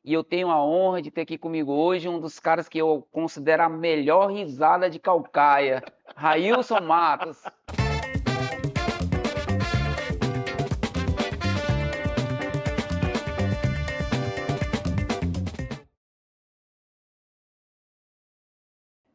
e eu tenho a honra de ter aqui comigo hoje um dos caras que eu considero a melhor risada de Calcaia, Railson Matos.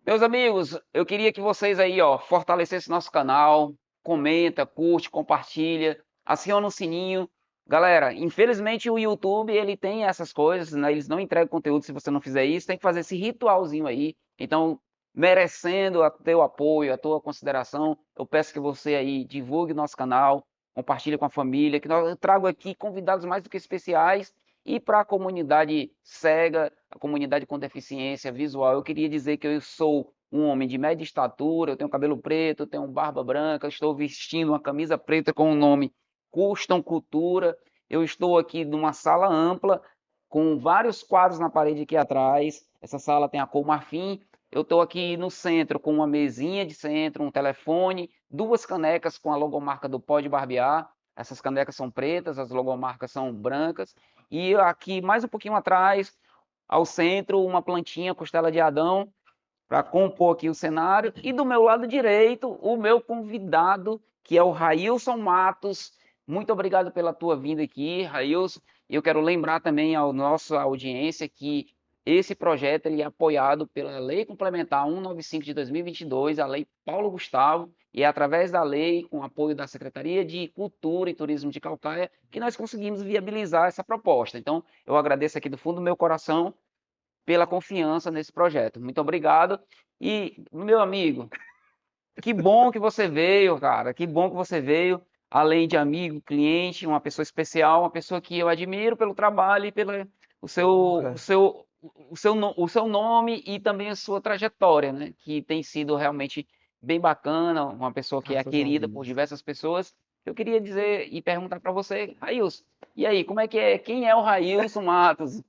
Meus amigos, eu queria que vocês aí, ó, fortalecessem nosso canal, comenta, curte, compartilha, aciona o sininho. Galera, infelizmente o YouTube, ele tem essas coisas, né? Eles não entregam conteúdo se você não fizer isso, tem que fazer esse ritualzinho aí. Então, merecendo o teu apoio, a tua consideração, eu peço que você aí divulgue nosso canal, compartilhe com a família, que eu trago aqui convidados mais do que especiais e para a comunidade cega, a comunidade com deficiência visual, eu queria dizer que eu sou um homem de média estatura, eu tenho cabelo preto, eu tenho barba branca, estou vestindo uma camisa preta com o nome Custom Cultura. Eu estou aqui numa sala ampla, com vários quadros na parede aqui atrás. Essa sala tem a cor marfim. Eu estou aqui no centro com uma mesinha de centro, um telefone, duas canecas com a logomarca do Pode Barbear. Essas canecas são pretas, as logomarcas são brancas. E aqui, mais um pouquinho atrás, ao centro, uma plantinha costela de Adão, para compor aqui o cenário. E do meu lado direito, o meu convidado, que é o Railson Matos. Muito obrigado pela tua vinda aqui, Railson. Eu quero lembrar também à nossa audiência que esse projeto ele é apoiado pela Lei Complementar 195 de 2022, a Lei Paulo Gustavo, e é através da lei, com apoio da Secretaria de Cultura e Turismo de Calcaia, que nós conseguimos viabilizar essa proposta. Então, eu agradeço aqui do fundo do meu coração pela confiança nesse projeto. Muito obrigado. E, meu amigo, que bom que você veio, cara. Que bom que você veio. Além de amigo, cliente, uma pessoa especial, uma pessoa que eu admiro pelo trabalho e pelo o seu, o Honra. seu, o seu nome e também a sua trajetória, né? Que tem sido realmente bem bacana, uma pessoa que é Graças a querida por Deus. diversas pessoas. Eu queria dizer e perguntar para você, Railson, e aí, como é que é? Quem é o Railson Matos? O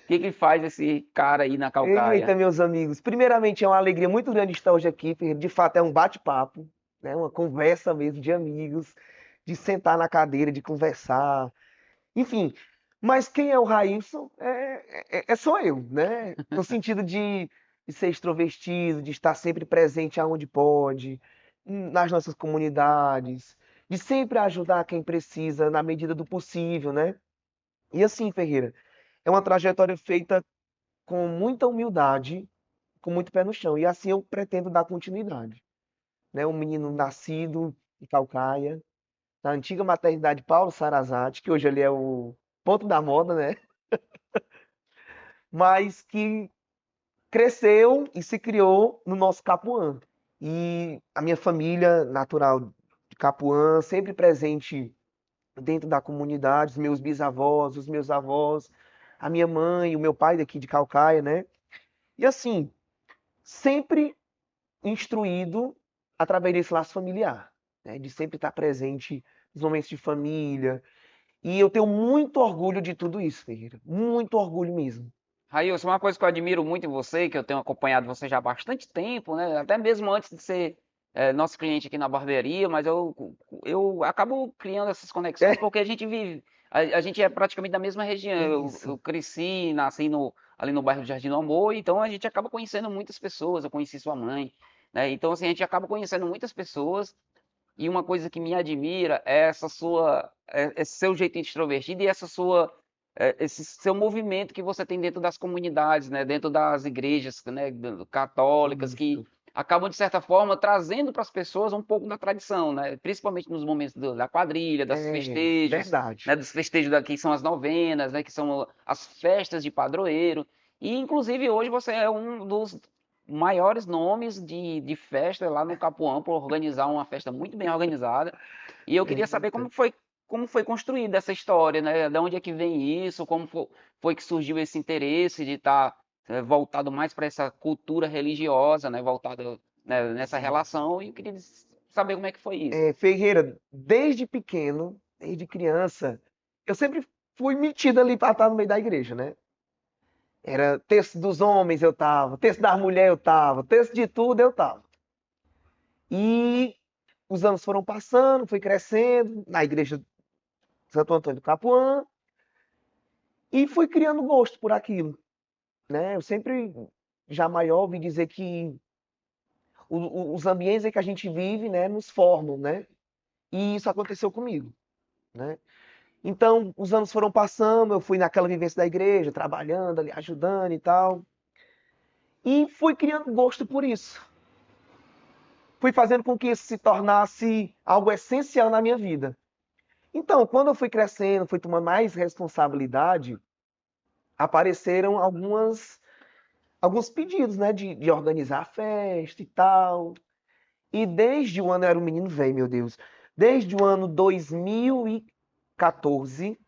que faz esse cara aí na Eita, Calcaia? meus amigos. Primeiramente, é uma alegria muito grande estar hoje aqui. Ferreira. De fato, é um bate-papo, né? Uma conversa mesmo de amigos, de sentar na cadeira, de conversar. Enfim, mas quem é o Railson? Sou eu, né? No sentido de ser extrovertido, de estar sempre presente aonde pode, nas nossas comunidades, de sempre ajudar quem precisa na medida do possível, né? E assim, Ferreira, é uma trajetória feita com muita humildade, com muito pé no chão. E assim eu pretendo dar continuidade. Né? Um menino nascido em Calcaia, na antiga maternidade Paulo Sarazate, que hoje ele é o ponto da moda, né? Mas que cresceu e se criou no nosso Capuã. E a minha família natural de Capuã, sempre presente dentro da comunidade, os meus bisavós, os meus avós, a minha mãe, o meu pai daqui de Calcaia, né? E assim, sempre instruído através desse laço familiar, né? De sempre estar presente nos momentos de família. E eu tenho muito orgulho de tudo isso, Ferreira. Muito orgulho mesmo. Railson, uma coisa que eu admiro muito em você, que eu tenho acompanhado você já há bastante tempo, né? Até mesmo antes de ser nosso cliente aqui na barbearia, mas eu acabo criando essas conexões É porque a gente vive, a gente é praticamente da mesma região. Eu isso. cresci, nasci ali no bairro do Jardim do Amor, então a gente acaba conhecendo muitas pessoas. Eu conheci sua mãe, né? Então, assim, a gente acaba conhecendo muitas pessoas. E uma coisa que me admira é esse seu jeito extrovertido e esse seu movimento que você tem dentro das comunidades, né, dentro das igrejas, né, católicas, que Isso. acabam de certa forma trazendo para as pessoas um pouco da tradição, né, principalmente nos momentos da quadrilha, dos É festejos, verdade. né, dos festejos que são as novenas, né, que são as festas de padroeiro. E inclusive hoje você é um dos maiores nomes de festa lá no Capuã por organizar uma festa muito bem organizada. E eu queria saber Eita. como foi construída essa história, né? De onde é que vem isso? Como foi que surgiu esse interesse de estar voltado mais para essa cultura religiosa, né? Voltado, né, nessa relação. E eu queria saber como é que foi isso. Ferreira, desde pequeno, desde criança, eu sempre fui metido ali para estar no meio da igreja, né? Era texto dos homens eu tava, texto das mulheres eu tava, texto de tudo eu tava. E os anos foram passando, fui crescendo na igreja de Santo Antônio do Capuã. E fui criando gosto por aquilo, né? Eu sempre, já maior, ouvi dizer que os ambientes em que a gente vive, né, nos formam, né? E isso aconteceu comigo, né? Então, os anos foram passando, eu fui naquela vivência da igreja, trabalhando ali, ajudando e tal. E fui criando gosto por isso. Fui fazendo com que isso se tornasse algo essencial na minha vida. Então, quando eu fui crescendo, fui tomando mais responsabilidade, apareceram alguns pedidos, né, de organizar a festa e tal. E desde o ano, eu era um menino velho, meu Deus, desde o ano 2014,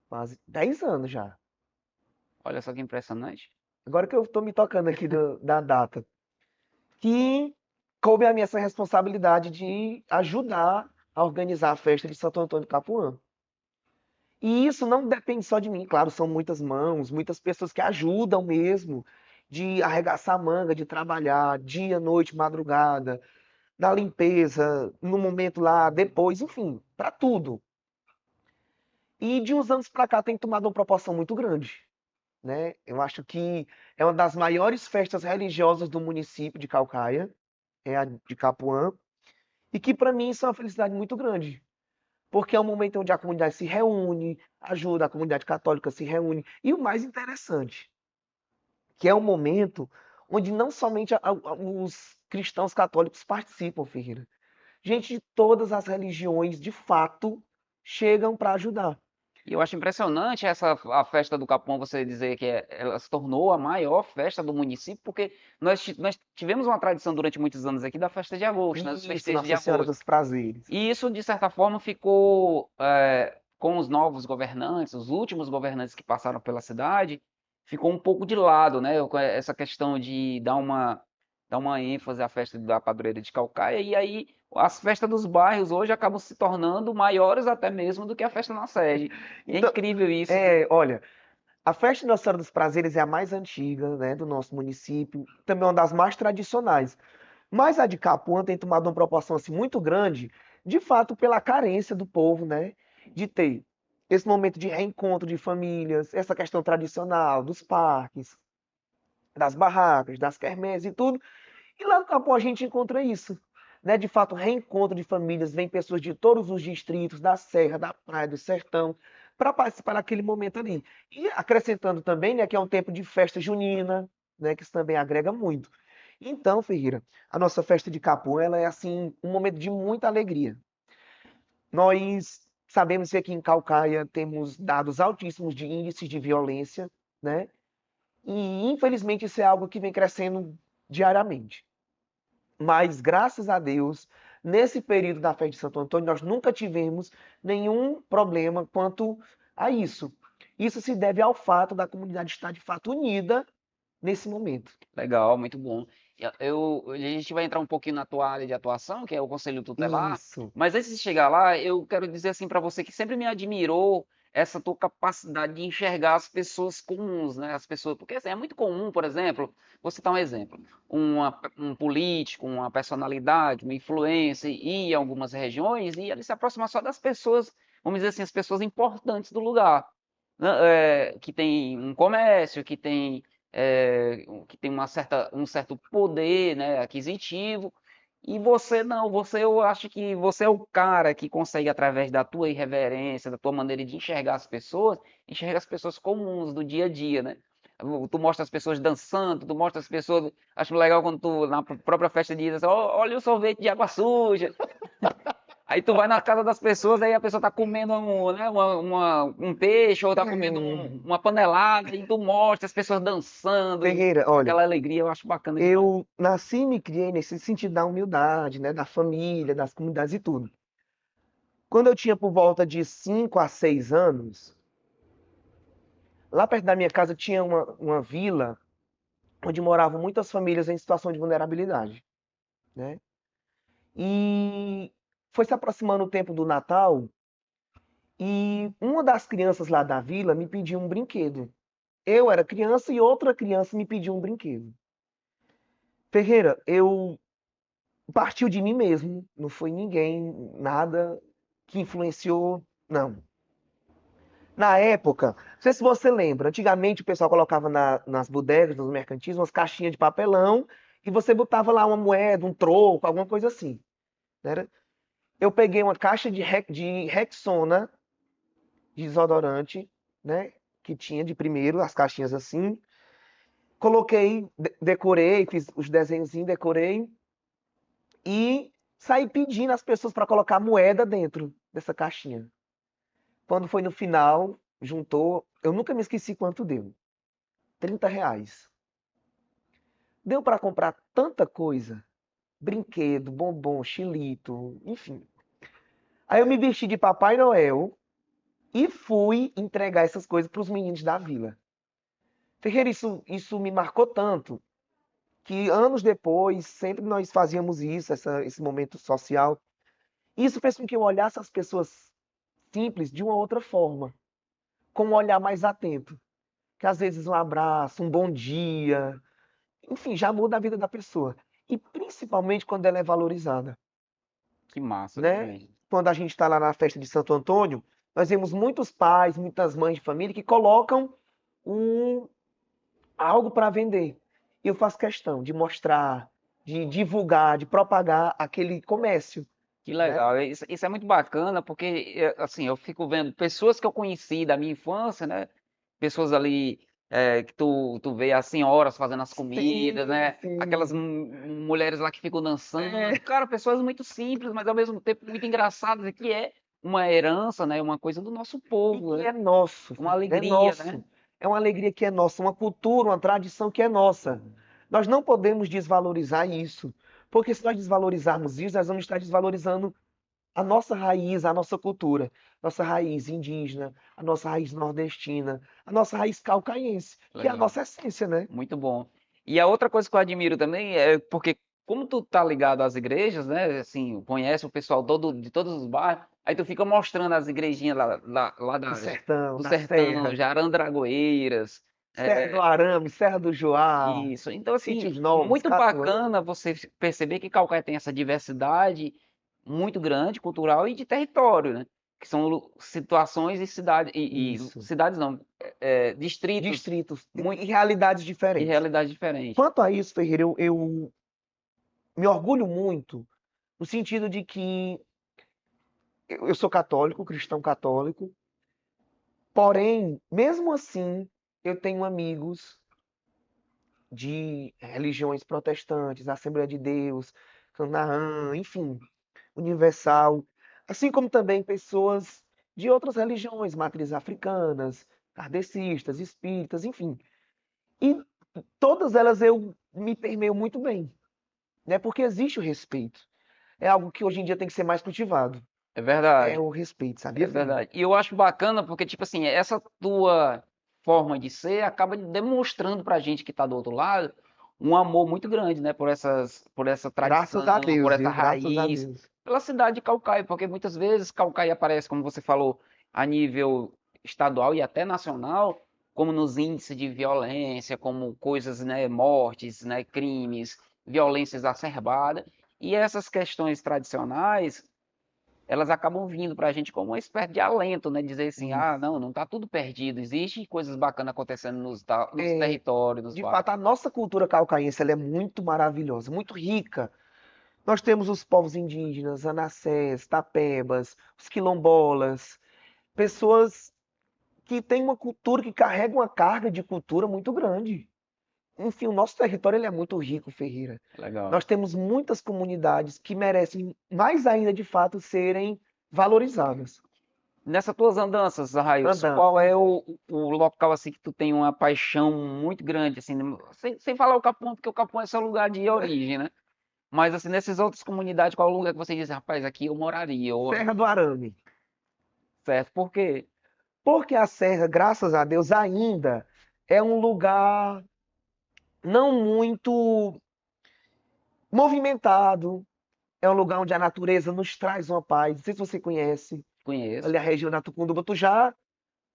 quase 10 anos já. Olha só que impressionante. Agora que eu estou me tocando aqui da data, que coube a mim essa responsabilidade de ajudar a organizar a festa de Santo Antônio de Capuã. E isso não depende só de mim, claro, são muitas mãos, muitas pessoas que ajudam mesmo, de arregaçar a manga, de trabalhar dia, noite, madrugada, na limpeza, no momento lá, depois, enfim, para tudo. E de uns anos para cá tem tomado uma proporção muito grande, né? Eu acho que é uma das maiores festas religiosas do município de Calcaia, é a de Capuã, e que para mim isso é uma felicidade muito grande, porque é um momento onde a comunidade se reúne, ajuda, a comunidade católica se reúne, e o mais interessante, que é um momento onde não somente os cristãos católicos participam, Ferreira. Gente de todas as religiões, de fato, chegam para ajudar. E eu acho impressionante a festa do Capão, você dizer que ela se tornou a maior festa do município, porque nós tivemos uma tradição durante muitos anos aqui da festa de agosto, né, dos Isso, festejos de Nossa Senhora agosto. dos Prazeres. E isso, de certa forma, ficou com os novos governantes, os últimos governantes que passaram pela cidade, ficou um pouco de lado, né? Essa questão de dar uma ênfase à festa da padroeira de Calcaia, e aí as festas dos bairros hoje acabam se tornando maiores até mesmo do que a festa na sede. E é Então, incrível isso, né? olha, a festa de Nossa Senhora dos Prazeres é a mais antiga, né, do nosso município, também uma das mais tradicionais. Mas a de Capuã tem tomado uma proporção assim muito grande, de fato, pela carência do povo, né, de ter esse momento de reencontro de famílias, essa questão tradicional dos parques, das barracas, das quermesses e tudo. E lá no Capão a gente encontra isso, né? De fato, reencontro de famílias, vem pessoas de todos os distritos, da Serra, da Praia, do Sertão, para participar daquele momento ali. E acrescentando também, né, que é um tempo de festa junina, né, que isso também agrega muito. Então, Ferreira, a nossa festa de Capão, ela é assim um momento de muita alegria. Nós sabemos que aqui em Calcaia temos dados altíssimos de índices de violência, né? E infelizmente isso é algo que vem crescendo diariamente. Mas, graças a Deus, nesse período da festa de Santo Antônio, nós nunca tivemos nenhum problema quanto a isso. Isso se deve ao fato da comunidade estar de fato unida nesse momento. Legal, muito bom. A gente vai entrar um pouquinho na tua área de atuação, que é o Conselho Tutelar, Isso. mas antes de chegar lá, eu quero dizer assim para você que sempre me admirou essa tua capacidade de enxergar as pessoas comuns, né? As pessoas, porque assim, é muito comum, por exemplo, vou citar um exemplo, um político, uma personalidade, uma influência ir em algumas regiões e ele se aproximar só das pessoas, vamos dizer assim, as pessoas importantes do lugar, né? Que tem um comércio, que tem um certo poder, né, aquisitivo, e você não, eu acho que você é o cara que consegue, através da tua irreverência, da tua maneira de enxergar as pessoas comuns do dia a dia, né? Tu mostra as pessoas dançando, tu mostra as pessoas. Acho legal quando tu, na própria festa, diz assim: olha o sorvete de água suja. Aí tu vai na casa das pessoas, aí a pessoa tá comendo um peixe, ou tá comendo uma panelada, e tu mostra as pessoas dançando, e Ferreira, olha, aquela alegria, eu acho bacana demais. eu nasci e me criei nesse sentido da humildade, né, da família, das comunidades e tudo. Quando eu tinha por volta de 5 a 6 anos, lá perto da minha casa tinha uma vila onde moravam muitas famílias em situação de vulnerabilidade, né? E foi se aproximando o tempo do Natal e uma das crianças lá da vila me pediu um brinquedo. Eu era criança e outra criança me pediu um brinquedo. Ferreira, eu partiu de mim mesmo, não foi ninguém, nada que influenciou, não. Na época, não sei se você lembra, antigamente o pessoal colocava nas bodegas, nos mercantis, umas caixinhas de papelão e você botava lá uma moeda, um troco, alguma coisa assim, né? Eu peguei uma caixa de Rexona, de desodorante, né? Que tinha de primeiro, as caixinhas assim. Coloquei, decorei, fiz os desenhozinhos, decorei e saí pedindo às pessoas para colocar moeda dentro dessa caixinha. Quando foi no final, juntou, eu nunca me esqueci quanto deu. R$ 30. Deu para comprar tanta coisa, brinquedo, bombom, chilito, enfim. Aí eu me vesti de Papai Noel e fui entregar essas coisas para os meninos da vila. Ferreira, isso me marcou tanto que anos depois, sempre nós fazíamos isso, esse momento social. Isso fez com que eu olhasse as pessoas simples de uma outra forma, com um olhar mais atento. Que às vezes um abraço, um bom dia, enfim, já muda a vida da pessoa. E principalmente quando ela é valorizada, Que massa né? também. Quando a gente está lá na festa de Santo Antônio, nós vemos muitos pais, muitas mães de família que colocam um, algo para vender. E eu faço questão de mostrar, de divulgar, de propagar aquele comércio, Que né? legal. Isso é muito bacana, porque, assim, eu fico vendo pessoas que eu conheci da minha infância, né? Pessoas ali que tu vê as senhoras fazendo as comidas, Sim, né? Aquelas sim. mulheres lá que ficam dançando. Cara, pessoas muito simples, mas ao mesmo tempo muito engraçadas, e que é uma herança, né? Uma coisa do nosso E povo, que né? é nosso, Uma é alegria, né? nosso. É uma alegria que é nossa, uma cultura, uma tradição que é nossa. Nós não podemos desvalorizar isso, porque se nós desvalorizarmos isso, nós vamos estar desvalorizando a nossa raiz, a nossa cultura, nossa raiz indígena, a nossa raiz nordestina, a nossa raiz caucaense, que é a Legal. nossa essência, né? Muito bom. E a outra coisa que eu admiro também é porque, como tu tá ligado às igrejas, né? Assim, conhece o pessoal de todos os bairros, aí tu fica mostrando as igrejinhas lá Do da, sertão, do da sertão, serra, Jarandragoeiras. Serra do É, Arame, Serra do Joá, isso. Então, assim, Sítios Novos, muito Catuã. bacana você perceber que Calcaia tem essa diversidade muito grande, cultural e de território, né? Que são situações e cidades, e Isso. cidades não, distritos Distritos muito, e realidades e diferentes. realidades diferentes. Quanto a isso, Ferreira, eu me orgulho muito no sentido de que eu sou católico, cristão católico, porém, mesmo assim, eu tenho amigos de religiões protestantes, Assembleia de Deus, Canaã, enfim, Universal, assim como também pessoas de outras religiões, matrizes africanas, kardecistas, espíritas, enfim. E todas elas eu me permeio muito bem, né? Porque existe o respeito. É algo que hoje em dia tem que ser mais cultivado. É É verdade. o respeito, É sabia, Ferreira? verdade. E eu acho bacana porque, tipo assim, essa tua forma de ser acaba demonstrando pra gente que tá do outro lado um amor muito grande, né? Por essa Graças a tradição, por Deus, essa viu? Graças a raiz, Deus. pela cidade de Calcaia, porque muitas vezes Calcaia aparece, como você falou, a nível estadual e até nacional, como nos índices de violência, como coisas, né, mortes, né, crimes, violência exacerbada. E essas questões tradicionais elas acabam vindo para a gente como uma espécie de alento, né? Dizer assim, ah, Isso. não, não tá tudo perdido, existe coisas bacanas acontecendo nos É, territórios, nos de bairros. fato, a nossa cultura caucaense ela é muito maravilhosa, muito rica. Nós temos os povos indígenas, Anassés, Tapebas, os quilombolas, pessoas que têm uma cultura, que carregam uma carga de cultura muito grande. Enfim, o nosso território ele é muito rico, Ferreira. Legal. Nós temos muitas comunidades que merecem mais ainda, de fato, serem valorizadas. Nessas tuas andanças, Arraios, qual Andanças. é o local assim que tu tem uma paixão muito grande, assim, sem falar o Capão, porque o Capão é seu lugar de origem, né? Mas assim, nessas outras comunidades, qual é o lugar que você diz, rapaz, aqui eu moraria, ou, Serra do Arame. certo? Por quê? Porque a Serra, graças a Deus, ainda é um lugar não muito movimentado. É um lugar onde a natureza nos traz uma paz. Não sei se você conhece. Conheço. Ali a região da Tucunduba. Tu já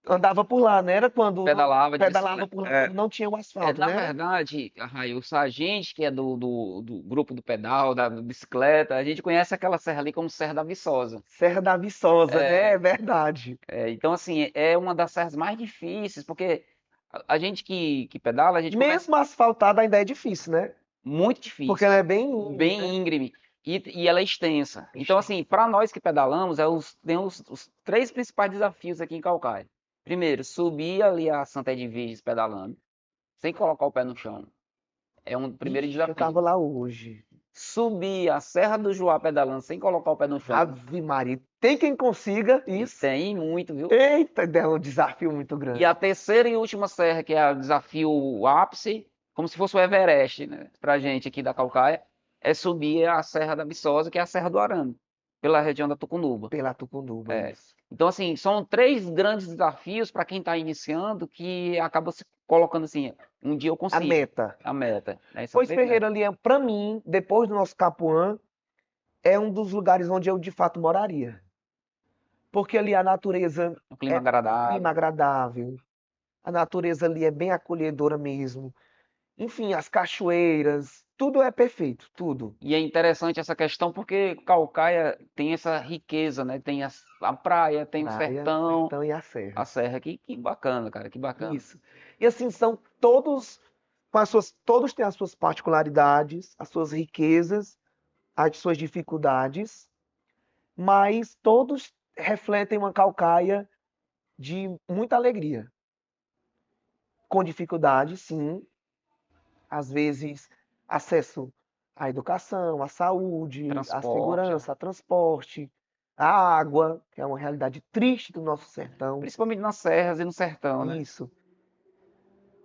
andava por lá, né? Era quando Pedalava disso, pedalava né? por lá quando não tinha o asfalto, Na né? verdade, Railson, a gente que é do grupo do pedal, da bicicleta, a gente conhece aquela serra ali como Serra da Viçosa. Serra da Viçosa, né? É É, verdade. então, assim, é uma das serras mais difíceis, porque a gente que pedala, a gente começa Mesmo asfaltada ainda é difícil, né? muito Porque difícil, ela é bem íngreme, né? bem íngreme, e ela é extensa. Então, assim, Extensa. para nós que pedalamos, tem os três principais desafios aqui em Calcaia. Primeiro, subir ali a Santa Edviges pedalando, sem colocar o pé no chão. É um primeiro Ixi, eu desafio. tava lá hoje. Subir a Serra do Joá pedalando sem colocar o pé no chão. Ave Maria. Tem quem consiga E isso. tem muito, viu? Eita, é um desafio muito E a grande. terceira e última serra, que é o desafio ápice, como se fosse o Everest, né? Pra gente aqui da Calcaia, é subir a Serra da Viçosa, que é a Serra do Arame, pela região da Tucunuba. Pela Tucunduba, É. isso. Então, assim, são três grandes desafios para quem está iniciando que acaba se colocando assim, um dia eu A consigo, meta. a meta, né? São Pois três Ferreira metas. ali, para mim, depois do nosso Capuã, é um dos lugares onde eu de fato moraria. Porque ali a natureza Um clima é clima agradável. agradável, a natureza ali é bem acolhedora mesmo. Enfim, as cachoeiras, tudo é perfeito, tudo. E é interessante essa questão porque Calcaia tem essa riqueza, né? Tem a praia, tem o Praia, sertão, sertão e a a serra. serra. Que bacana, cara, que bacana. Isso. E assim, são todos com as suas, todos têm as suas particularidades, as suas riquezas, as suas dificuldades, mas todos refletem uma Calcaia de muita alegria. Com dificuldade, sim, às vezes acesso à educação, à saúde, à Transporte, segurança, a transporte, à água, que é uma realidade triste do nosso sertão. principalmente nas serras e no sertão, né? Isso.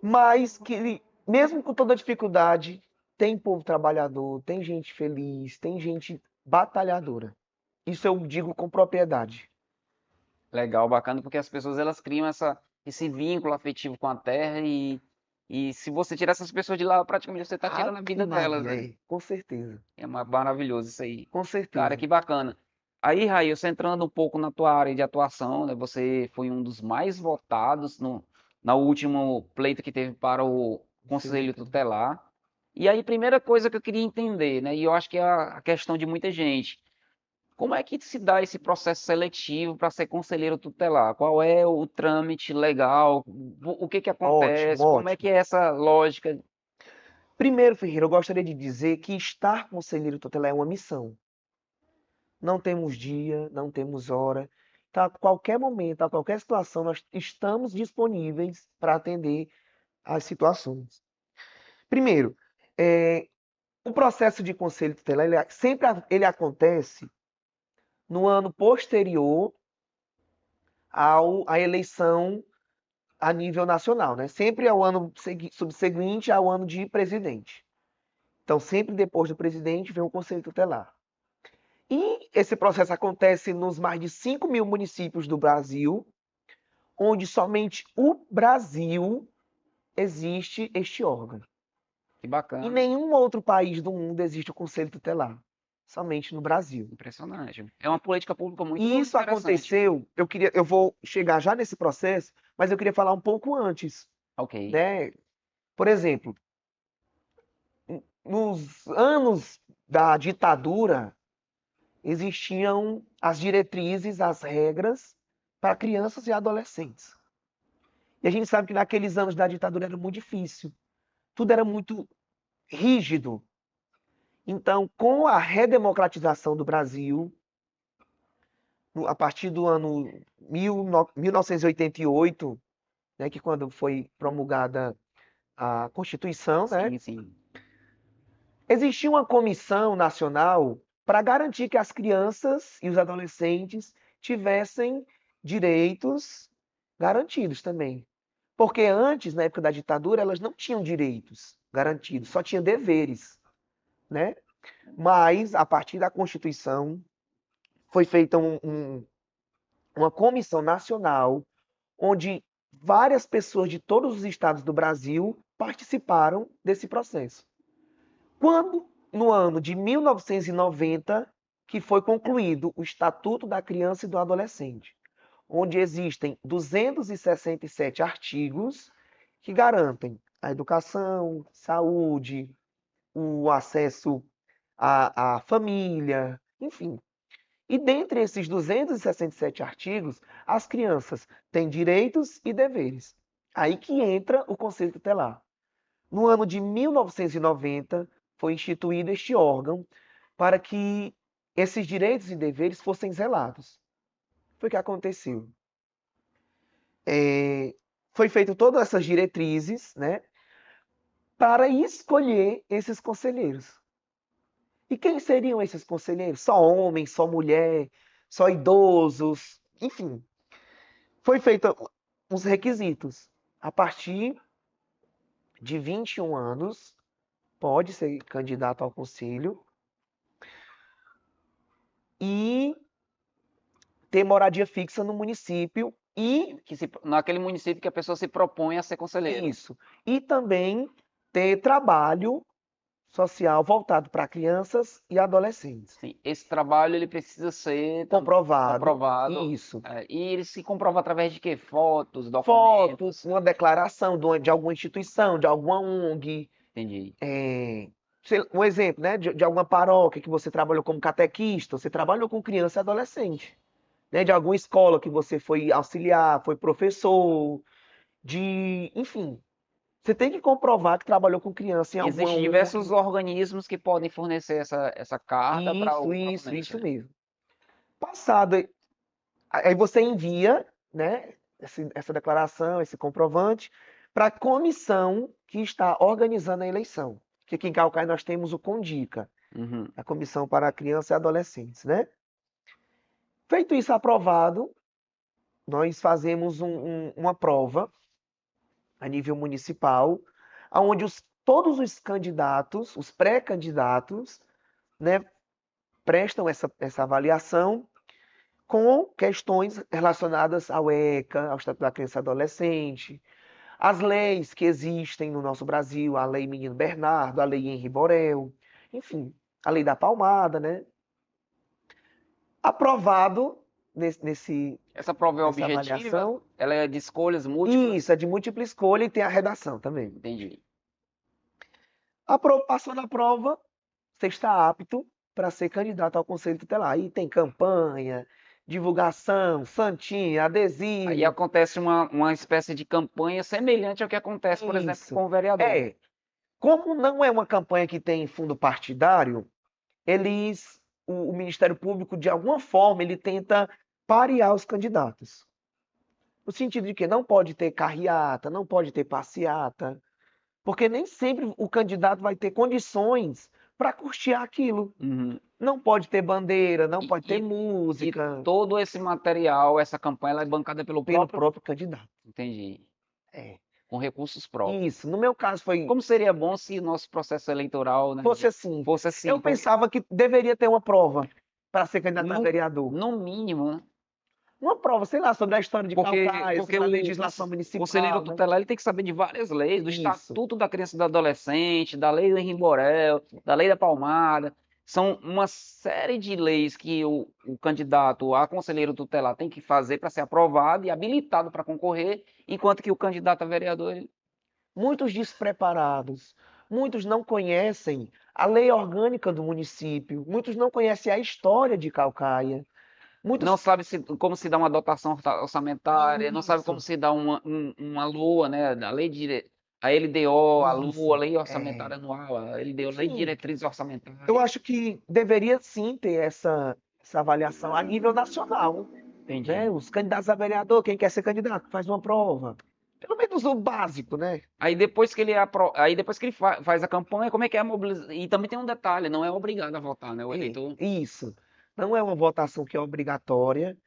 Mas que, mesmo com toda a dificuldade, tem povo trabalhador, tem gente feliz, tem gente batalhadora. Isso eu digo com propriedade. Legal, bacana, porque as pessoas elas criam esse vínculo afetivo com a terra e se você tirar essas pessoas de lá, praticamente você está tirando a vida Ave delas, Maria, né? com certeza, Maravilhoso isso aí. com Cara, certeza. que bacana. Aí, Raí, você entrando um pouco na tua área de atuação, né? Você foi um dos mais votados no último pleito que teve para o Conselho Tutelar. E aí, primeira coisa que eu queria entender, né? E eu acho que é a questão de muita gente. Como é que se dá esse processo seletivo para ser conselheiro tutelar? Qual é o trâmite legal? O que que Ótimo, acontece? Como é que ótimo. é essa lógica? Primeiro, Ferreira, eu gostaria de dizer que estar conselheiro tutelar é uma missão. Não temos dia, não temos hora. Tá, a qualquer momento, a qualquer situação, nós estamos disponíveis para atender às situações. Primeiro, é, o processo de conselho tutelar, ele acontece no ano posterior à eleição a nível nacional, né? Sempre é o ano subseguinte ao ano de presidente. Então, sempre depois do presidente vem o conselho tutelar. E esse processo acontece nos mais de 5 mil municípios do Brasil, onde somente o Brasil existe este órgão. Que Em bacana, nenhum outro país do mundo existe o conselho tutelar, somente no Brasil. impressionante. É uma política pública E muito isso interessante. aconteceu, eu vou chegar já nesse processo, mas eu queria falar um pouco antes, Ok, né? Por exemplo, nos anos da ditadura, existiam as diretrizes, as regras para crianças e adolescentes. E a gente sabe que naqueles anos da ditadura era muito difícil, tudo era muito rígido. Então, com a redemocratização do Brasil, a partir do ano 1988, né, que quando foi promulgada a Constituição, né, sim, sim. existia uma comissão nacional para garantir que as crianças e os adolescentes tivessem direitos garantidos também. Porque antes, na época da ditadura, elas não tinham direitos garantidos, só tinham deveres, né? Mas, a partir da Constituição, foi feita uma comissão nacional onde várias pessoas de todos os estados do Brasil participaram desse processo. Quando, no ano de 1990, que foi concluído o Estatuto da Criança e do Adolescente, onde existem 267 artigos que garantem a educação, saúde, o acesso à família, enfim. E dentre esses 267 artigos, as crianças têm direitos e deveres. Aí que entra o Conselho Tutelar. No ano de 1990, foi instituído este órgão para que esses direitos e deveres fossem zelados. Foi o que aconteceu. Foi feito todas essas diretrizes, né, para escolher esses conselheiros. E quem seriam esses conselheiros? Só homem, só mulher, só idosos, enfim. Foi feito os requisitos. A partir de 21 anos, pode ser candidato ao conselho e ter moradia fixa no município e Naquele município que a pessoa se propõe a ser conselheiro. isso. E também ter trabalho social voltado para crianças e adolescentes. Sim, esse trabalho ele precisa ser Comprovado. comprovado. Isso. E ele se comprova através de quê? Fotos, Fotos, documentos. uma declaração de alguma instituição, de alguma ONG. Entendi. Um exemplo, né, de alguma paróquia que você trabalhou como catequista, você trabalhou com criança e adolescente, né, de alguma escola que você foi auxiliar, foi professor, enfim, você tem que comprovar que trabalhou com criança em alguma Existem diversos ONG. organismos que podem fornecer essa carta para o proponente, Isso né? mesmo. Passado, aí você envia, né, essa declaração, esse comprovante, para a comissão que está organizando a eleição. Que aqui em Calcaia nós temos o CONDICA, Uhum. a Comissão para Crianças e Adolescentes, né? Feito isso aprovado, nós fazemos uma prova a nível municipal, onde todos os candidatos, os pré-candidatos, né, prestam essa avaliação com questões relacionadas ao ECA, ao Estatuto da Criança e Adolescente, as leis que existem no nosso Brasil, a Lei Menino Bernardo, a Lei Henri Borel, enfim, a Lei da Palmada, né? Aprovado Essa prova é nessa objetiva, avaliação. ela é de escolhas múltiplas. Isso, é de múltipla escolha e tem a redação também. Entendi. Passou na prova, você está apto para ser candidato ao Conselho Tutelar. Aí tem campanha, divulgação, santinha, Aí adesivo. acontece uma espécie de campanha semelhante ao que acontece, por exemplo, Isso. com o vereador. Como não é uma campanha que tem fundo partidário, o Ministério Público, de alguma forma, ele tenta parear os candidatos. No sentido de que não pode ter carreata, não pode ter passeata, porque nem sempre o candidato vai ter condições para custear aquilo. Uhum. Não pode ter bandeira, não E, pode ter e- e música todo esse material, essa campanha, ela é bancada pelo pelo próprio. próprio candidato. Entendi. É. Com recursos próprios. Isso. No meu caso foi Como seria bom se o nosso processo eleitoral, né, fosse assim. fosse assim, Eu porque pensava que deveria ter uma prova para ser candidato a no, vereador. no mínimo, né? Uma prova, sei lá, sobre a história de Calcaia, Porque sobre a o legislação conselheiro municipal, né? tutelar ele tem que saber de várias leis, do Isso. Estatuto da Criança e do Adolescente, da Lei do Henri Borel, da Lei da Palmada. São uma série de leis que o candidato a conselheiro tutelar tem que fazer para ser aprovado e habilitado para concorrer, enquanto que o candidato a vereador ele Muitos despreparados, muitos não conhecem a lei orgânica do município, muitos não conhecem a história de Calcaia, não muitos. sabe como se dá uma dotação orçamentária, não sabe como Isso, se dá uma LOA, né? A LDO, a LUA, a isso. Lei É. Orçamentária Anual, a LDO, Lei de Enfim, Diretrizes eu Orçamentárias. acho que deveria sim ter essa avaliação a nível nacional, né? Entendi. Os candidatos a vereador, quem quer ser candidato, faz uma prova. Pelo menos o básico, né? Aí depois que ele faz a campanha, como é que é a mobilização? E também tem um detalhe, não é obrigado a votar, né? O eleitor. Isso. Não é uma votação que é obrigatória,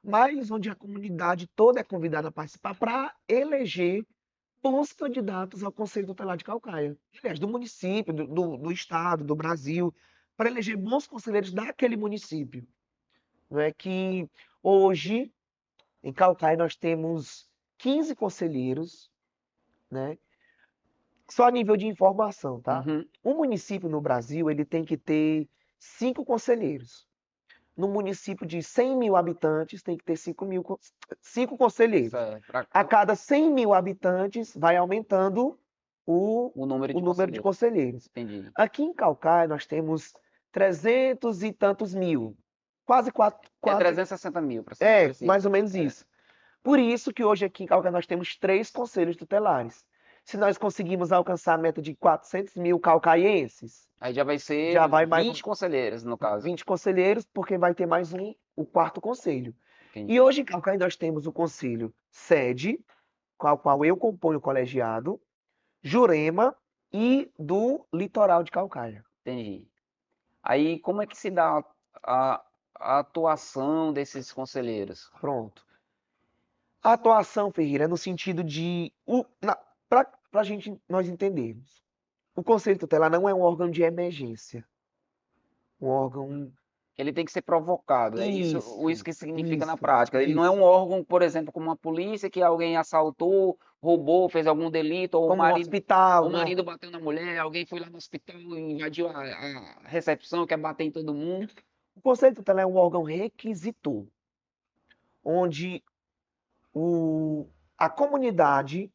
mas onde a comunidade toda é convidada a participar para eleger bons candidatos ao Conselho Tutelar de Calcaia. Aliás, do município, do estado, do Brasil, para eleger bons conselheiros daquele município. Não é que hoje, em Calcaia, nós temos 15 conselheiros, né? Só a nível de informação, tá? Uhum. Um município no Brasil, ele tem que ter 5 conselheiros. no município de 100 mil habitantes tem que ter 5 conselheiros. Certo. A cada 100 mil habitantes vai aumentando o, O número o de número de conselheiros. conselheiros. Entendi. Aqui em Calcaia nós temos 300 e tantos mil, quase É quase, 360 mil, para ser mais preciso. mais ou menos É. isso. Por isso que hoje aqui em Calcaia nós temos 3 conselhos tutelares. Se nós conseguimos alcançar a meta de 400 mil calcaienses, Aí já vai já ser vai mais 20 conselheiros, no caso. 20 conselheiros, porque vai ter mais o quarto conselho. E Entendi. hoje em Calcaia nós temos o conselho sede, com o qual eu componho o colegiado, Jurema e do litoral de Calcaia. Entendi. Aí, como é que se dá a, a atuação desses conselheiros? Pronto. A atuação, Ferreira, é no sentido de. Para a gente nós entendermos. O Conselho Tutelar não é um órgão de emergência. Um órgão. Ele tem que ser provocado, é isso Isso, que significa na isso, prática. Ele não é isso. um órgão, por exemplo, como a polícia, que alguém assaltou, roubou, fez algum delito, ou Como um hospital, o não. marido bateu na mulher, alguém foi lá no hospital e invadiu a recepção, quer bater em todo mundo. O Conselho Tutelar é um órgão requisitor, onde a comunidade,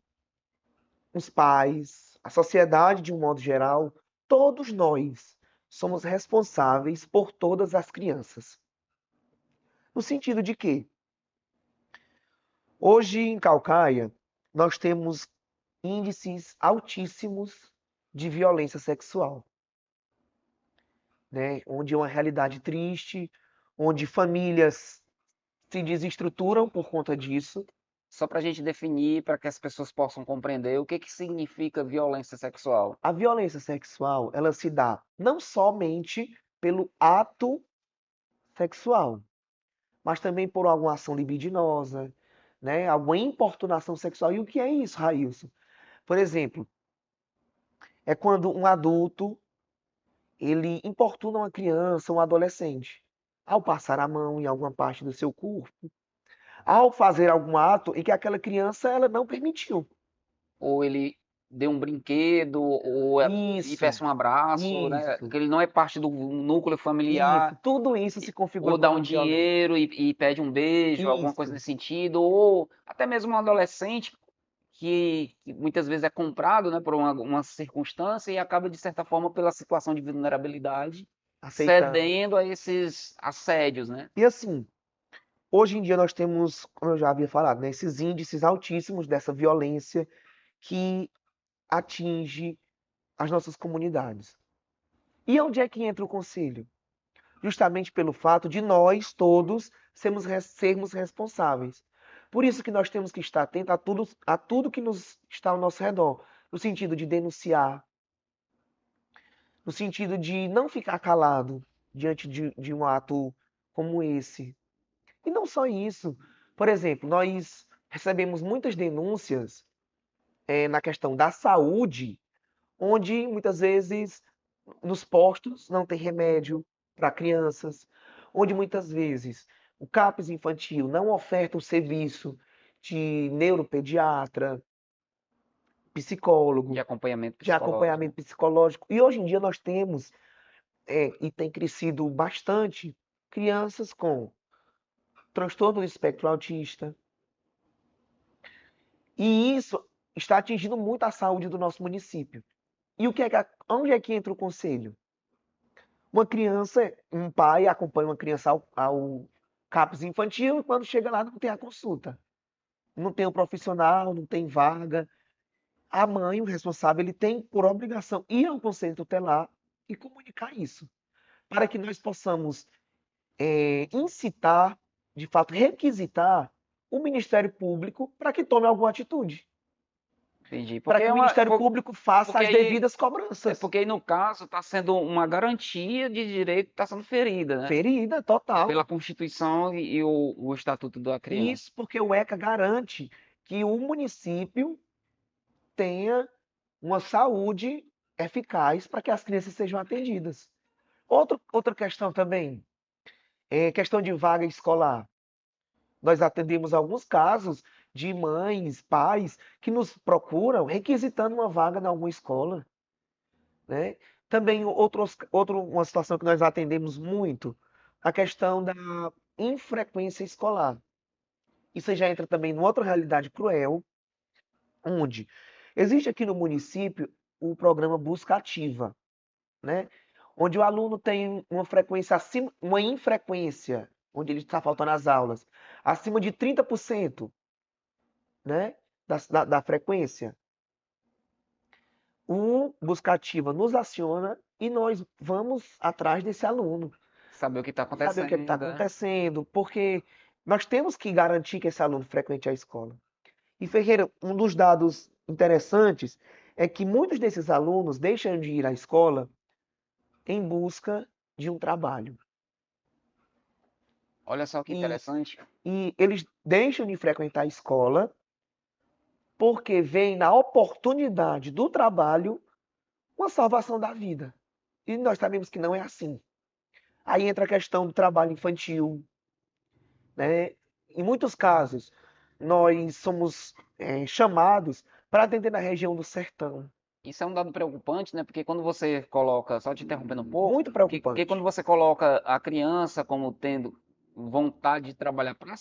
os pais, a sociedade de um modo geral, todos nós somos responsáveis por todas as crianças. No sentido de que, hoje em Calcaia, nós temos índices altíssimos de violência sexual, né? Onde é uma realidade triste, onde famílias se desestruturam por conta disso. Só para a gente definir, para que as pessoas possam compreender o que que significa violência sexual. A violência sexual, ela se dá não somente pelo ato sexual, mas também por alguma ação libidinosa, né? Alguma importunação sexual. E o que é isso, Railson? Por exemplo, é quando um adulto ele importuna uma criança, um adolescente, ao passar a mão em alguma parte do seu corpo, ao fazer algum ato em que aquela criança ela não permitiu. Ou ele deu um brinquedo, e Isso, peça um abraço, né? isso, Que ele não é parte do núcleo isso. familiar. Tudo isso se configura Ou dá um como violência. dinheiro e pede um beijo, alguma coisa Isso, nesse sentido, ou até mesmo um adolescente que muitas vezes é comprado, né, por uma circunstância e acaba, de certa forma, pela situação de vulnerabilidade, aceitando. cedendo a esses assédios, né? E assim, hoje em dia nós temos, como eu já havia falado, né, esses índices altíssimos dessa violência que atinge as nossas comunidades. E onde é que entra o conselho? Justamente pelo fato de nós todos sermos responsáveis. Por isso que nós temos que estar atentos a tudo que está ao nosso redor, no sentido de denunciar, no sentido de não ficar calado diante de um ato como esse. E não só isso. Por exemplo, nós recebemos muitas denúncias na questão da saúde, onde muitas vezes nos postos não tem remédio para crianças, onde muitas vezes o CAPS infantil não oferta o serviço de neuropediatra, De psicólogo, acompanhamento de psicológico. acompanhamento psicológico. E hoje em dia nós temos, e tem crescido bastante, crianças com transtorno do espectro autista. E isso está atingindo muito a saúde do nosso município. E onde é que entra o conselho? Uma criança, um pai acompanha uma criança ao CAPS infantil e quando chega lá não tem a consulta. Não tem o profissional, não tem vaga. A mãe, o responsável, ele tem por obrigação ir ao conselho tutelar e comunicar isso, para que nós possamos incitar, de fato, requisitar o Ministério Público para que tome alguma atitude, Entendi. para que o Ministério Público faça Porque as aí, devidas cobranças. porque aí no caso está sendo uma garantia de direito que está sendo ferida, né? Ferida total. Pela Constituição e o Estatuto da Criança. Isso porque o ECA garante que o município tenha uma saúde eficaz para que as crianças sejam atendidas. Outra questão também é questão de vaga escolar. Nós atendemos alguns casos de mães, pais que nos procuram requisitando uma vaga em alguma escola, né? Também uma situação que nós atendemos muito, a questão da infrequência escolar. Isso já entra também numa outra realidade cruel, onde existe aqui no município o programa Busca Ativa, né? Onde o aluno tem uma frequência acima, uma infrequência, onde ele está faltando às aulas, acima de 30%, né? Da frequência. O Busca Ativa nos aciona e nós vamos atrás desse aluno, Saber o que está saber o que está acontecendo, né? acontecendo, porque nós temos que garantir que esse aluno frequente a escola. E Ferreira, um dos dados interessantes é que muitos desses alunos deixam de ir à escola em busca de um trabalho. Olha só que E, interessante. e eles deixam de frequentar a escola porque veem na oportunidade do trabalho uma salvação da vida. E nós sabemos que não é assim. Aí entra a questão do trabalho infantil, né? Em muitos casos, nós somos chamados para atender na região do sertão. Isso é um dado preocupante, né? Porque quando você coloca, só te interrompendo um pouco, Muito porque quando preocupante. você coloca a criança como tendo vontade de trabalhar para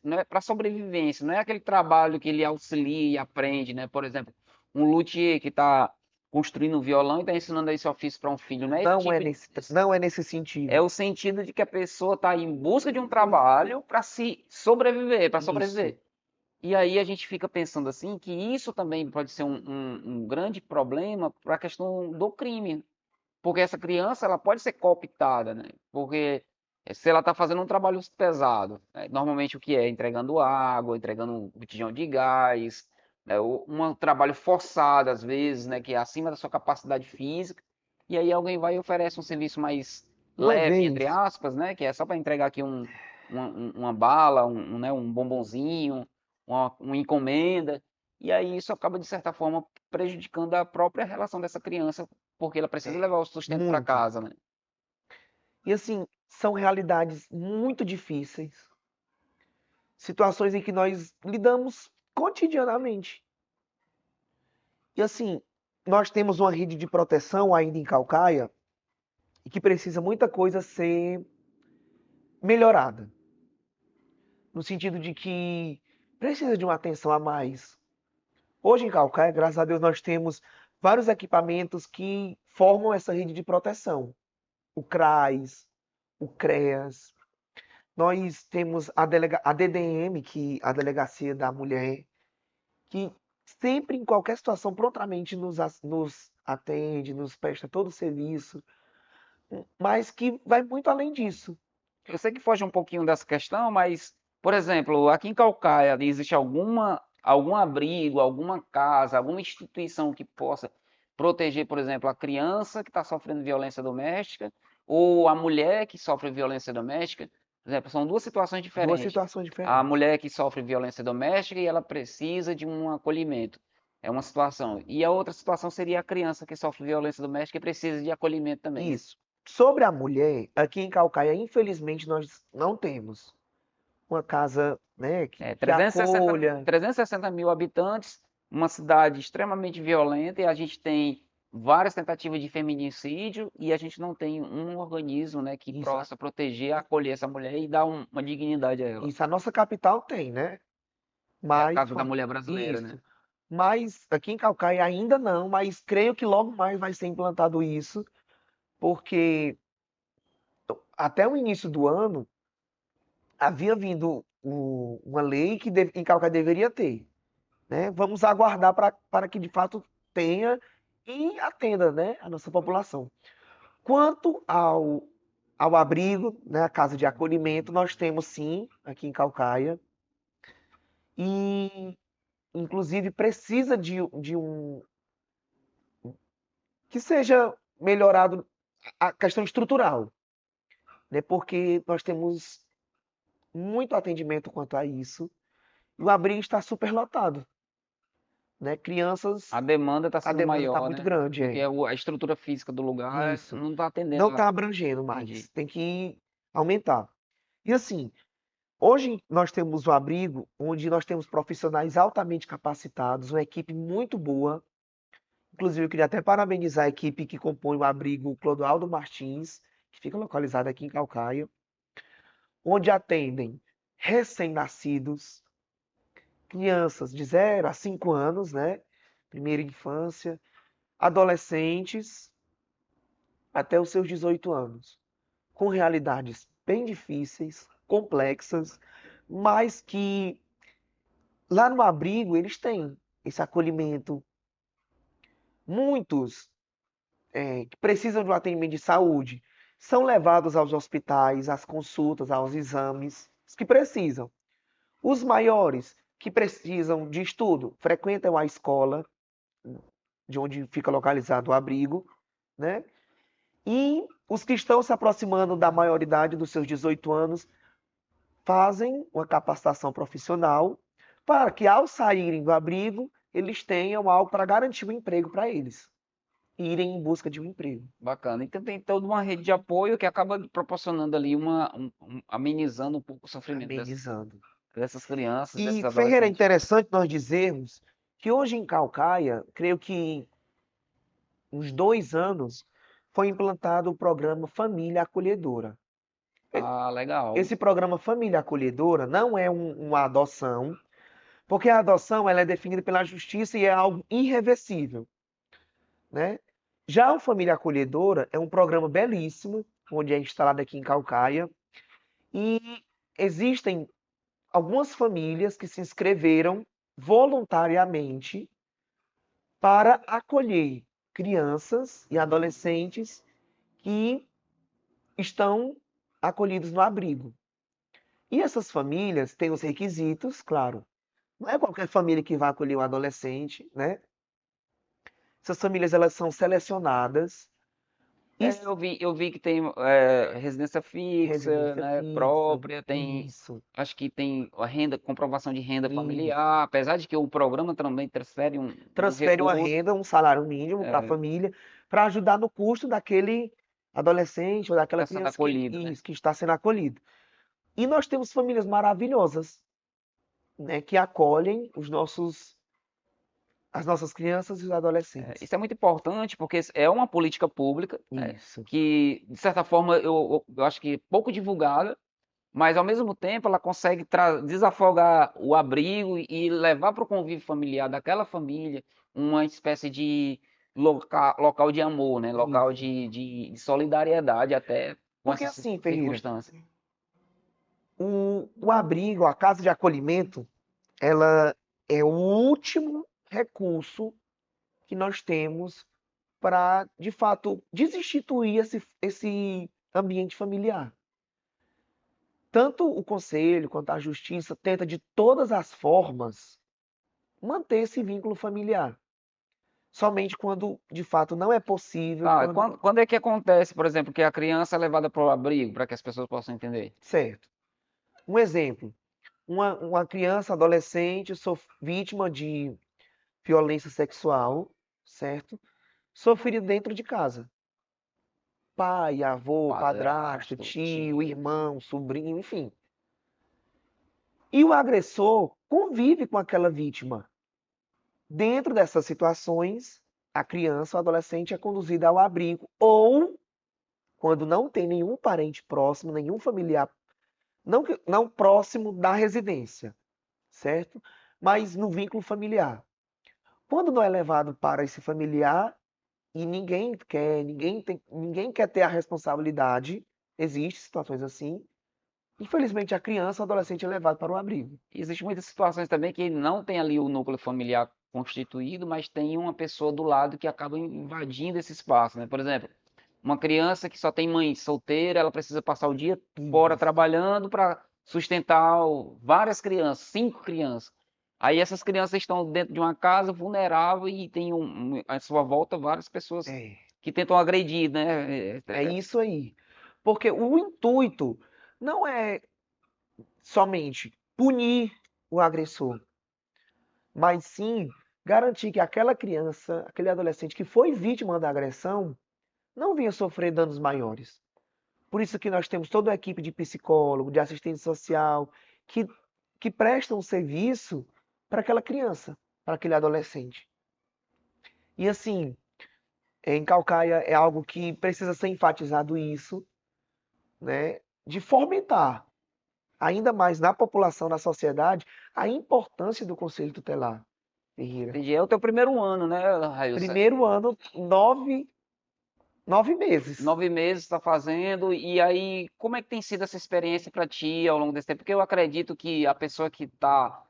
não é para sobrevivência, não é aquele trabalho que ele auxilia e aprende, né? Por exemplo, um luthier que está construindo um violão e está ensinando esse ofício para um filho, não é esse tipo de... Não é nesse É sentido. o sentido de que a pessoa está em busca de um trabalho para se sobreviver, para Isso. sobreviver. E aí a gente fica pensando assim que isso também pode ser um grande problema para a questão do crime, porque essa criança ela pode ser cooptada, né? Porque se ela está fazendo um trabalho pesado, né? Normalmente o que é? Entregando água, entregando um botijão de gás, né? Um trabalho forçado às vezes, né? Que é acima da sua capacidade física, e aí alguém vai e oferece um serviço mais Uma leve, entre vez, aspas, né? Que é só para entregar aqui uma bala, né? Um bombonzinho, uma encomenda, e aí isso acaba de certa forma prejudicando a própria relação dessa criança porque ela precisa levar o sustento para muito. casa, né? E assim, são realidades muito difíceis, situações em que nós lidamos cotidianamente. E assim, nós temos uma rede de proteção ainda em Calcaia e que precisa muita coisa ser melhorada, no sentido de que precisa de uma atenção a mais. Hoje em Calcaia, graças a Deus, nós temos vários equipamentos que formam essa rede de proteção. O CRAS, o CREAS, nós temos a DDM, que é a Delegacia da Mulher, que sempre, em qualquer situação, prontamente nos atende, nos presta todo o serviço, mas que vai muito além disso. Eu sei que foge um pouquinho dessa questão, mas, por exemplo, aqui em Calcaia existe algum abrigo, alguma casa, alguma instituição que possa proteger, por exemplo, a criança que está sofrendo violência doméstica ou a mulher que sofre violência doméstica? Por exemplo, são duas situações Duas diferentes. situações A diferentes. mulher que sofre violência doméstica e ela precisa de um acolhimento. É uma situação. E a outra situação seria a criança que sofre violência doméstica e precisa de acolhimento também. Isso. Sobre a mulher, aqui em Calcaia, infelizmente, nós não temos uma casa, né, É, que 360, acolha. 360 mil habitantes, uma cidade extremamente violenta, e a gente tem várias tentativas de feminicídio e a gente não tem um organismo, né, que Isso, possa proteger, acolher essa mulher e dar uma dignidade a ela. isso a nossa capital tem, né? É a Mas Casa da Mulher Brasileira, né? isso. Mas aqui em Calcaia ainda não, mas creio que logo mais vai ser implantado isso, porque até o início do ano havia vindo uma lei que em Calcaia deveria ter, né? Vamos aguardar para que de fato tenha e atenda, né, a nossa população. Quanto ao abrigo, né, a casa de acolhimento, nós temos sim aqui em Calcaia e inclusive precisa de um que seja melhorado a questão estrutural, né? Porque nós temos muito atendimento quanto a isso e o abrigo está superlotado, né? A Crianças, demanda está a sendo demanda está maior, muito né? grande, Porque é. a estrutura física do lugar Isso. não está Não atendendo está lá. abrangendo Entendi. mais, tem que aumentar. E assim, hoje nós temos um abrigo onde nós temos profissionais altamente capacitados, uma equipe muito boa. Inclusive, eu queria até parabenizar a equipe que compõe o abrigo Clodoaldo Martins, que fica localizado aqui em Calcaia. onde atendem recém-nascidos, crianças de 0 a 5 anos, né? Primeira infância, adolescentes até os seus 18 anos, com realidades bem difíceis, complexas, mas que lá no abrigo eles têm esse acolhimento. Muitos que precisam de um atendimento de saúde são levados aos hospitais, às consultas, aos exames, os que precisam. Os maiores que precisam de estudo frequentam a escola, de onde fica localizado o abrigo, né? E os que estão se aproximando da maioridade dos seus 18 anos fazem uma capacitação profissional para que, ao saírem do abrigo, eles tenham algo para garantir um emprego para eles e irem em busca de um emprego. Bacana. Então tem toda uma rede de apoio que acaba proporcionando ali amenizando um pouco o sofrimento Amenizando. dessas crianças, desses E, Ferreira, é adolescentes. interessante nós dizermos que hoje em Caucaia, creio que uns 2 anos, foi implantado o programa Família Acolhedora. Ah, legal. Esse programa Família Acolhedora não é uma adoção, porque a adoção ela é definida pela justiça e é algo irreversível, né? Já o Família Acolhedora é um programa belíssimo, onde é instalado aqui em Caucaia, e existem algumas famílias que se inscreveram voluntariamente para acolher crianças e adolescentes que estão acolhidos no abrigo. E essas famílias têm os requisitos, claro. Não é qualquer família que vai acolher um adolescente, né? Essas famílias elas são selecionadas e Eu vi que tem residência fixa, residência né, fixa, própria, tem, isso, acho que tem a renda, comprovação de renda isso. familiar, apesar de que o programa também transfere um Transfere uma recurso. renda, um salário mínimo para a É, família, para ajudar no custo daquele adolescente ou daquela está sendo criança que, acolhido, né? isso, que está sendo acolhido. E nós temos famílias maravilhosas, né, que acolhem as nossas crianças e os adolescentes. Isso é muito importante porque é uma política pública, né, Isso, que, de certa forma, eu acho que pouco divulgada, mas ao mesmo tempo ela consegue desafogar o abrigo e levar para o convívio familiar daquela família uma espécie de local de amor, né? Local isso. de solidariedade até com Porque essas assim, Ferreira, circunstâncias. o abrigo, a casa de acolhimento, ela é o último recurso que nós temos para, de fato, desinstituir esse ambiente familiar. Tanto o conselho quanto a justiça tenta de todas as formas manter esse vínculo familiar. Somente quando de fato não é possível, Tá, quando. quando é que acontece, por exemplo, que a criança é levada para o abrigo, para que as pessoas possam entender? Certo. Um exemplo: uma criança, adolescente, vítima de violência sexual, certo? Sofrido dentro de casa. Pai, avô, padrasto, Padrasto, tio, tio. irmão, sobrinho, enfim. E o agressor convive com aquela vítima. Dentro dessas situações, a criança ou adolescente é conduzida ao abrigo ou, quando não tem nenhum parente próximo, nenhum familiar, não próximo da residência, certo? Mas no vínculo familiar. Quando não é levado para esse familiar e ninguém quer ter a responsabilidade, existem situações assim. Infelizmente, a criança ou adolescente é levado para o abrigo. E existem muitas situações também que não tem ali o núcleo familiar constituído, mas tem uma pessoa do lado que acaba invadindo esse espaço, né? Por exemplo, uma criança que só tem mãe solteira, ela precisa passar o dia fora Isso. trabalhando para sustentar várias crianças, 5 crianças. Aí essas crianças estão dentro de uma casa vulnerável e tem à sua volta várias pessoas É, que tentam agredir, né? é isso aí. Porque o intuito não é somente punir o agressor, mas sim garantir que aquela criança, aquele adolescente que foi vítima da agressão, não venha sofrer danos maiores. Por isso que nós temos toda a equipe de psicólogo, de assistente social, que, que prestam um serviço para aquela criança, para aquele adolescente. E assim, em Calcaia é algo que precisa ser enfatizado isso, né? De fomentar. ainda mais na população, na sociedade, a importância do Conselho Tutelar, Ferreira. Entendi. É o teu primeiro ano, né, Railson? Primeiro ano, 9 meses. 9 meses está fazendo, e aí, como é que tem sido essa experiência para ti ao longo desse tempo? Porque eu acredito que a pessoa que está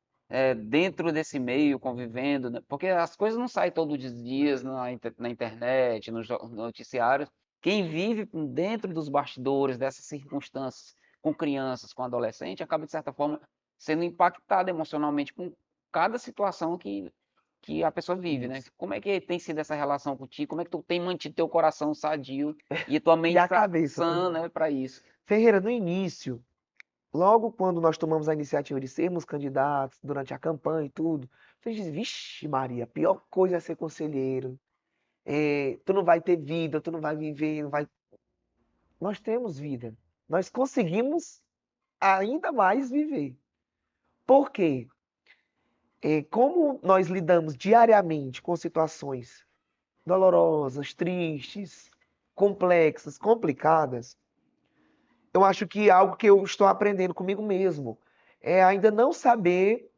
dentro desse meio, convivendo, né? Porque as coisas não saem todos os dias na internet, nos noticiários. Quem vive dentro dos bastidores dessas circunstâncias, com crianças, com adolescentes, acaba, de certa forma, sendo impactado emocionalmente com cada situação que a pessoa vive, né? Isso. Como é que tem sido essa relação contigo? Como é que tu tem mantido teu coração sadio e tua E mente a cabeça sã, também. né, para isso? Ferreira, no início, logo quando nós tomamos a iniciativa de sermos candidatos, durante a campanha e tudo, a gente diz, vixe Maria, a pior coisa é ser conselheiro. Tu não vai ter vida, tu não vai viver, não vai. Nós temos vida. Nós conseguimos ainda mais viver. Por quê? Como nós lidamos diariamente com situações dolorosas, tristes, complexas, complicadas, eu acho que algo que eu estou aprendendo comigo mesmo é ainda não saber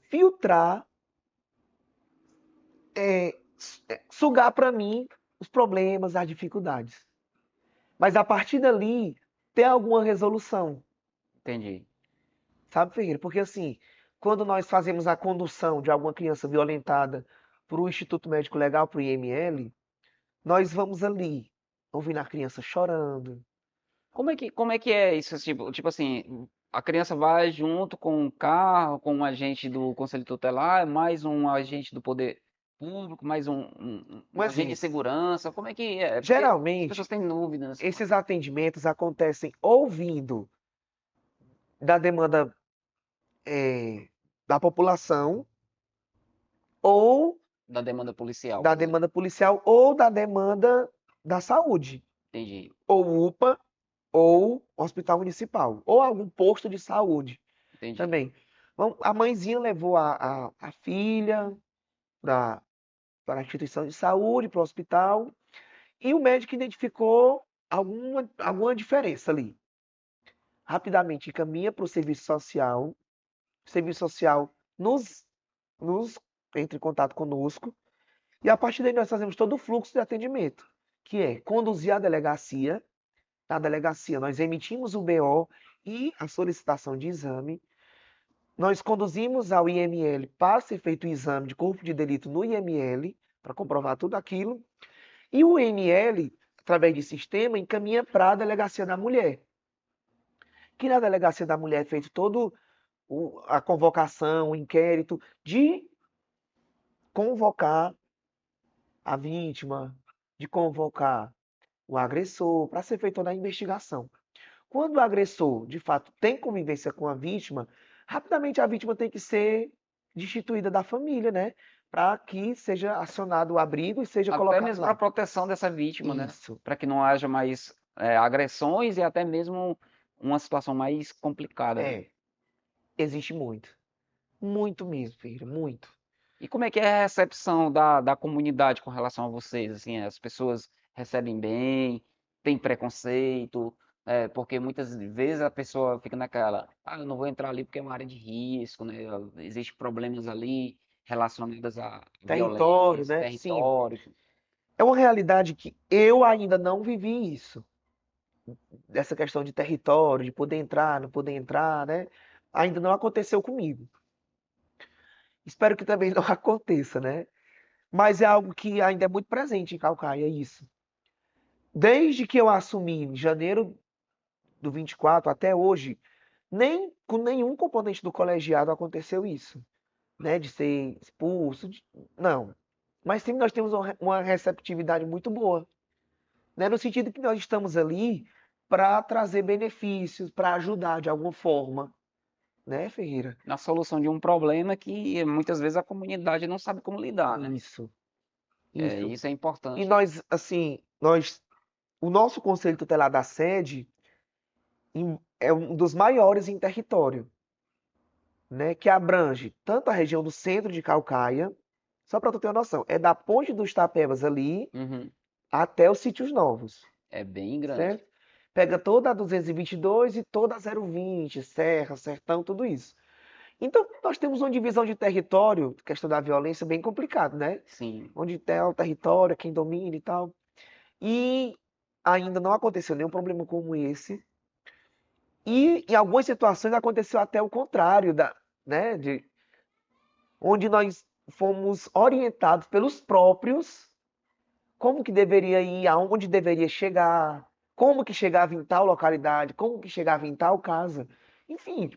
filtrar, sugar para mim os problemas, as dificuldades. Mas a partir dali, ter alguma resolução, Entendi. sabe, Ferreira? Porque assim, quando nós fazemos a condução de alguma criança violentada para o Instituto Médico Legal, para o IML, nós vamos ali, ouvindo a criança chorando. Como é que é isso? Tipo assim, a criança vai junto com um carro, com um agente do Conselho Tutelar, mais um agente do Poder Público, mais Um um agente de exemplo. segurança. Como é que é? Porque as pessoas Geralmente, têm dúvidas. esses atendimentos acontecem ouvindo da demanda da população ou Da demanda policial, da por exemplo. demanda policial ou da demanda da saúde, Entendi, ou UPA ou hospital municipal, ou algum posto de saúde entendi. também. A mãezinha levou a filha para a instituição de saúde, para o hospital, e o médico identificou alguma diferença ali. Rapidamente encaminha para o serviço social nos entra em contato conosco, e a partir daí nós fazemos todo o fluxo de atendimento, que é conduzir a delegacia. Na delegacia, nós emitimos o BO e a solicitação de exame. Nós conduzimos ao IML para ser feito o exame de corpo de delito no IML, para comprovar tudo aquilo. E o IML, através de sistema, encaminha para a delegacia da mulher. Que na delegacia da mulher é feito todo a convocação, o inquérito, de convocar a vítima, de convocar o agressor, para ser feita toda a investigação. Quando o agressor, de fato, tem convivência com a vítima, rapidamente a vítima tem que ser destituída da família, né? Para que seja acionado o abrigo e seja Até colocado mesmo para a lá. proteção dessa vítima, né? Isso. Para que não haja mais agressões e até mesmo uma situação mais complicada, né? Existe muito. Muito mesmo, filho, muito. E como é que é a recepção da comunidade com relação a vocês? Assim, as pessoas recebem bem, tem preconceito, porque muitas vezes a pessoa fica naquela, eu não vou entrar ali porque é uma área de risco, né? Existem problemas ali relacionados à Território, violência, né? Sim. território. É uma realidade que eu ainda não vivi isso. Dessa questão de território, de poder entrar, não poder entrar, né? Ainda não aconteceu comigo. Espero que também não aconteça, né? Mas é algo que ainda é muito presente em Calcaia, isso. Desde que eu assumi em janeiro do 24 até hoje, nem com nenhum componente do colegiado aconteceu isso, né? De ser expulso, não. Mas sim, nós temos uma receptividade muito boa, né? No sentido que nós estamos ali para trazer benefícios, para ajudar de alguma forma, né, Ferreira? Na solução de um problema que muitas vezes a comunidade não sabe como lidar, né? Isso, isso. Isso é E importante. nós, assim, o nosso Conselho Tutelar da sede é um dos maiores em território, né? Que abrange tanto a região do centro de Calcaia, só para tu ter uma noção, é da Ponte dos Tapebas ali Uhum. até os Sítios Novos, É bem grande. certo? pega toda a 222 e toda a 020, Serra, Sertão, tudo isso. Então, nós temos uma divisão de território, questão da violência, bem complicado, né? Sim. Onde tem o território, quem domina e tal. E ainda não aconteceu nenhum problema como esse. E em algumas situações aconteceu até o contrário, né? Onde nós fomos orientados pelos próprios como que deveria ir, aonde deveria chegar, como que chegava em tal localidade, como que chegava em tal casa. Enfim,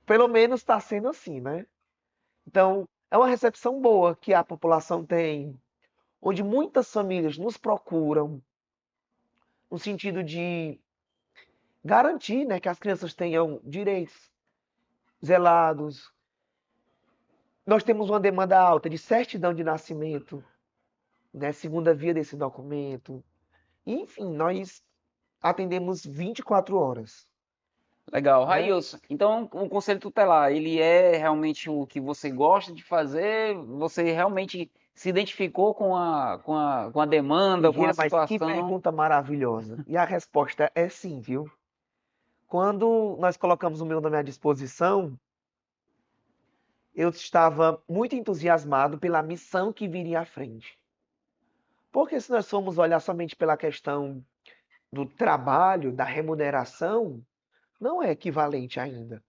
pelo menos está sendo assim, né? Então, é uma recepção boa que a população tem, onde muitas famílias nos procuram, no sentido de garantir, né, que as crianças tenham direitos zelados. Nós temos uma demanda alta de certidão de nascimento, né, segunda via desse documento. Enfim, nós atendemos 24 horas, Legal. né? Railson, então o conselho tutelar, ele é realmente o que você gosta de fazer? Você realmente se identificou com a demanda, com a Ferreira, mas que situação? pergunta maravilhosa. E a resposta é sim, viu? Quando nós colocamos o meu nome à disposição, eu estava muito entusiasmado pela missão que viria à frente. Porque se nós formos olhar somente pela questão do trabalho, da remuneração, não é equivalente ainda,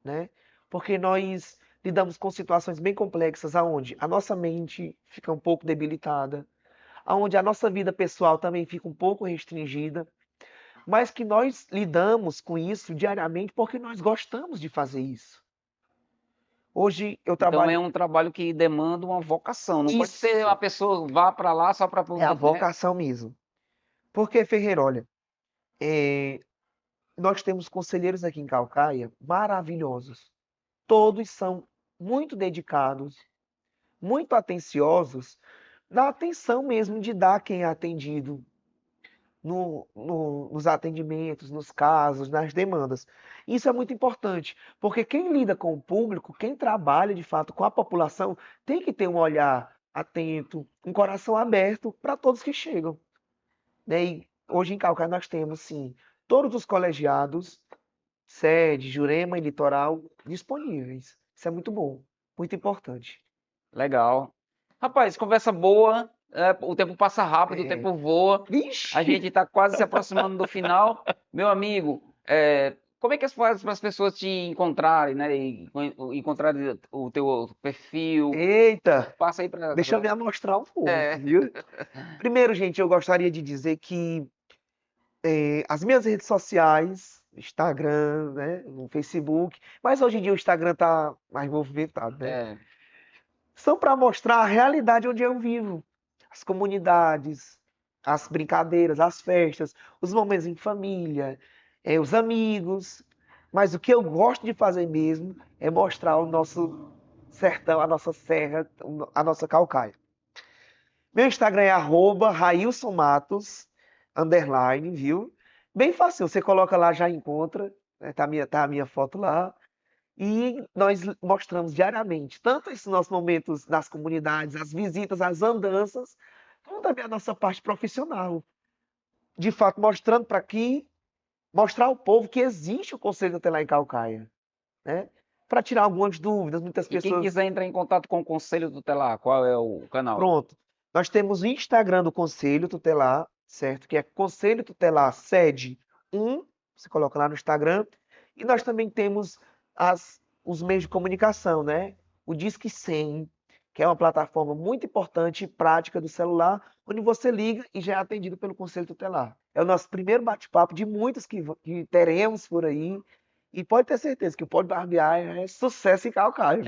né? Porque nós lidamos com situações bem complexas aonde a nossa mente fica um pouco debilitada, aonde a nossa vida pessoal também fica um pouco restringida, mas que nós lidamos com isso diariamente porque nós gostamos de fazer isso. Hoje eu Então trabalho é um trabalho que demanda uma vocação. Não pode ser uma isso, pessoa vá para lá só para, é a né? vocação mesmo. Porque, Ferreira, olha, é, nós temos conselheiros aqui em Calcaia maravilhosos. Todos são muito dedicados, muito atenciosos, na atenção mesmo de dar quem é atendido, nos atendimentos, nos casos, nas demandas. Isso é muito importante, porque quem lida com o público, quem trabalha de fato com a população, tem que ter um olhar atento, um coração aberto para todos que chegam, né? E hoje em Calcaia nós temos, sim, todos os colegiados, sede, Jurema e Litoral disponíveis. Isso é muito bom, muito importante. Legal. Rapaz, conversa boa. O tempo passa rápido, o É, tempo voa. A vixe! gente está quase se aproximando do final. Meu amigo, como é que faz para as pessoas te encontrarem, né? E encontrarem o teu perfil? Eita! Passa aí para. Deixa eu me amostrar um pouco, É, viu? Primeiro, gente, eu gostaria de dizer que as minhas redes sociais, Instagram, né, no Facebook, mas hoje em dia o Instagram tá mais movimentado, né? é. São para mostrar a realidade onde eu vivo, as comunidades, as brincadeiras, as festas, os momentos em família, os amigos. Mas o que eu gosto de fazer mesmo é mostrar o nosso sertão, a nossa serra, a nossa calcaia. Meu Instagram é @railsonmatos, underline, viu? Bem fácil, você coloca lá, já encontra, né? Tá a minha foto lá. E nós mostramos diariamente, tanto esses nossos momentos nas comunidades, as visitas, as andanças, como também a nossa parte profissional. De fato, mostrando para aqui, mostrar ao povo que existe o Conselho Tutelar em Calcaia, né? Para tirar algumas dúvidas, muitas E quem pessoas. quiser entrar em contato com o Conselho Tutelar, qual é o canal? Pronto. Nós temos o Instagram do Conselho Tutelar, certo? Que é Conselho Tutelar Sede 1. Você coloca lá no Instagram. E nós também temos os meios de comunicação, né? O Disque 100, que é uma plataforma muito importante e prática do celular, onde você liga e já é atendido pelo Conselho Tutelar. É o nosso primeiro bate-papo de muitos que teremos por aí. E pode ter certeza que o Pode Barbear é sucesso em Calcaia, viu?